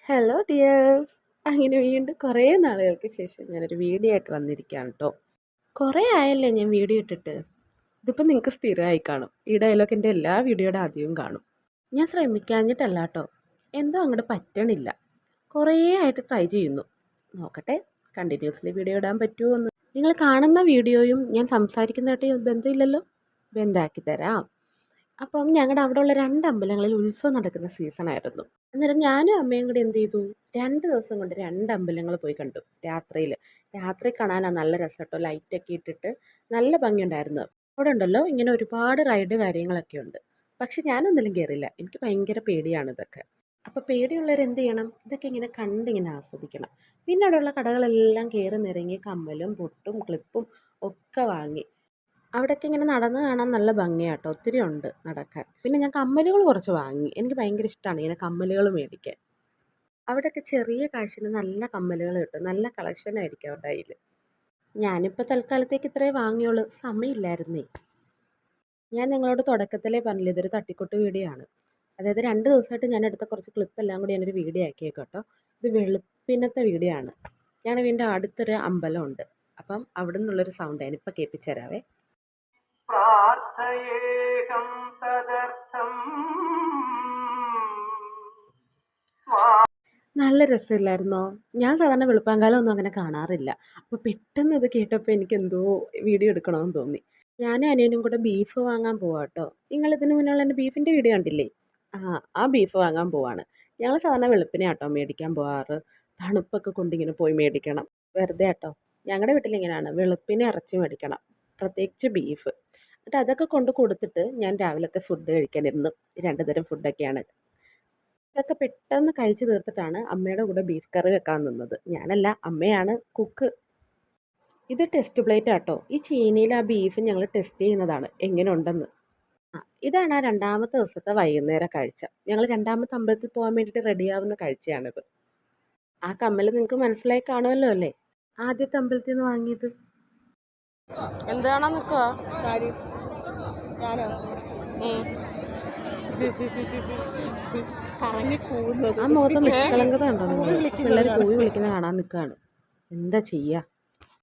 Hello dears. അങ്ങനെ വീണ്ടും കുറേ നാളുകൾക്ക് ശേഷം ഞാനൊരു വീഡിയോ ആയിട്ട് വന്നിരിക്കുകയാണ് കേട്ടോ. കുറേ ആയല്ലേ ഞാൻ വീഡിയോ ഇട്ടിട്ട്. ഇതിപ്പോൾ നിങ്ങൾക്ക് സ്ഥിരമായി കാണും. ഈ ഡയലോഗ് എൻ്റെ എല്ലാ വീഡിയോയുടെ ആദ്യവും കാണും. ഞാൻ ശ്രമിക്കാഞ്ഞിട്ടല്ല കേട്ടോ, എന്തോ അങ്ങോട്ട് പറ്റണില്ല. കുറേ ആയിട്ട് ട്രൈ ചെയ്യുന്നു. നോക്കട്ടെ കണ്ടിന്യൂസ്ലി വീഡിയോ ഇടാൻ പറ്റുമോ എന്ന്. നിങ്ങൾ കാണുന്ന വീഡിയോയും ഞാൻ സംസാരിക്കുന്നതായിട്ട് ബന്ധമില്ലല്ലോ. ബന്ധമാക്കി തരാം. അപ്പം ഞങ്ങളുടെ അവിടെയുള്ള 2 അമ്പലങ്ങളിൽ ഉത്സവം നടക്കുന്ന സീസണായിരുന്നു. അന്നേരം ഞാനും അമ്മയും കൂടി എന്ത് ചെയ്തു, 2 ദിവസം കൊണ്ട് 2 അമ്പലങ്ങൾ പോയി കണ്ടു. രാത്രി കാണാനാണ് നല്ല രസം കേട്ടോ. ലൈറ്റൊക്കെ ഇട്ടിട്ട് നല്ല ഭംഗിയുണ്ടായിരുന്നു. അവിടെ ഉണ്ടല്ലോ ഇങ്ങനെ ഒരുപാട് റൈഡ് കാര്യങ്ങളൊക്കെ ഉണ്ട്. പക്ഷെ ഞാനൊന്നിലും കയറില്ല. എനിക്ക് ഭയങ്കര പേടിയാണ് ഇതൊക്കെ. അപ്പോൾ പേടിയുള്ളവർ എന്ത് ചെയ്യണം, ഇതൊക്കെ ഇങ്ങനെ കണ്ടിങ്ങനെ ആസ്വദിക്കണം. പിന്നെ അവിടെയുള്ള കടകളെല്ലാം കയറി നിറങ്ങി കമ്മലും പൊട്ടും ക്ലിപ്പും ഒക്കെ വാങ്ങി. അവിടെയൊക്കെ ഇങ്ങനെ നടന്ന് കാണാൻ നല്ല ഭംഗിയാണ് കേട്ടോ. ഒത്തിരി ഉണ്ട് നടക്കാൻ. പിന്നെ ഞാൻ കമ്മലുകൾ കുറച്ച് വാങ്ങി. എനിക്ക് ഭയങ്കര ഇഷ്ടമാണ് ഇങ്ങനെ കമ്മലുകൾ മേടിക്കാൻ. അവിടെയൊക്കെ ചെറിയ കാശിന് നല്ല കമ്മലുകൾ കിട്ടും. നല്ല കളക്ഷൻ ആയിരിക്കും അവരുടെ കയ്യിൽ. ഞാനിപ്പോൾ തൽക്കാലത്തേക്ക് ഇത്രേ വാങ്ങിയുള്ളൂ. സമയമില്ലായിരുന്നേ. ഞാൻ നിങ്ങളോട് തുടക്കത്തിലേ പറഞ്ഞില്ല, ഇതൊരു തട്ടിക്കൂട്ട് വീഡിയോ ആണ്. അതായത് 2 ദിവസമായിട്ട് ഞാൻ എടുത്ത കുറച്ച് ക്ലിപ്പെല്ലാം കൂടി ഞാനൊരു വീഡിയോ ആക്കിയേക്കാം കേട്ടോ. ഇത് വെളുപ്പിനത്തെ വീഡിയോ ആണ്. ഞങ്ങളുടെ വീടിൻ്റെ അടുത്തൊരു അമ്പലമുണ്ട്. അപ്പം അവിടെ നിന്നുള്ളൊരു സൗണ്ട് ഞാനിപ്പോൾ കേൾപ്പിച്ചു തരാവേ. പ്രാർത്ഥയേഹം തദർത്ഥം. നല്ല രസമില്ലായിരുന്നോ? ഞാൻ സാധാരണ വെളുപ്പാങ്കാലം ഒന്നും അങ്ങനെ കാണാറില്ല. അപ്പോൾ പെട്ടെന്ന് ഇത് കേട്ടപ്പോൾ എനിക്കെന്തോ വീഡിയോ എടുക്കണമെന്ന് തോന്നി. ഞാനും അനിയനും കൂടെ ബീഫ് വാങ്ങാൻ പോവാം കേട്ടോ. നിങ്ങളിതിന് മുന്നുള്ള എൻ്റെ ബീഫിൻ്റെ വീഡിയോ കണ്ടില്ലേ? ആ ബീഫ് വാങ്ങാൻ പോവാണ്. ഞങ്ങൾ സാധാരണ വെളുപ്പിനെ കേട്ടോ മേടിക്കാൻ പോവാറ്. തണുപ്പൊക്കെ കൊണ്ടിങ്ങനെ പോയി മേടിക്കണം. വെറുതെ കേട്ടോ. ഞങ്ങളുടെ വീട്ടിലിങ്ങനെയാണ്, വെളുപ്പിനെ ഇറച്ചി മേടിക്കണം, പ്രത്യേകിച്ച് ബീഫ്. എന്നിട്ട് അതൊക്കെ കൊണ്ട് കൊടുത്തിട്ട് ഞാൻ രാവിലത്തെ ഫുഡ് കഴിക്കാനിരുന്നു. 2 തരം ഫുഡൊക്കെയാണ്. ഇതൊക്കെ പെട്ടെന്ന് കഴിച്ച് തീർത്തിട്ടാണ് അമ്മയുടെ കൂടെ ബീഫ് കറി വെക്കാൻ നിന്നത്. ഞാനല്ല, അമ്മയാണ് കുക്ക്. ഇത് ടെസ്റ്റ് പ്ലേറ്റ് ആട്ടോ. ഈ ചീനിയിൽ ആ ബീഫ് ഞങ്ങൾ ടെസ്റ്റ് ചെയ്യുന്നതാണ് എങ്ങനെ ഉണ്ടെന്ന്. ഇതാണ് ആ 2ാമത്തെ ദിവസത്തെ വൈകുന്നേരം കാഴ്ച. ഞങ്ങൾ 2ാമത്തെ അമ്പലത്തിൽ പോകാൻ വേണ്ടിയിട്ട് റെഡിയാവുന്ന കാഴ്ചയാണിത്. ആ കമ്മൽ നിങ്ങൾക്ക് മനസ്സിലായി കാണുമല്ലോ അല്ലേ? ആദ്യത്തെ അമ്പലത്തിൽ നിന്ന് വാങ്ങിയത്. എന്താണോ നിൽക്കുക ആ മുഖത്തെ നിഷ്കളങ്കത ഉണ്ടോ നിങ്ങൾ? പിള്ളേർ പോയി വിളിക്കുന്ന കാണാൻ നിൽക്കുകയാണ്. എന്താ ചെയ്യുക?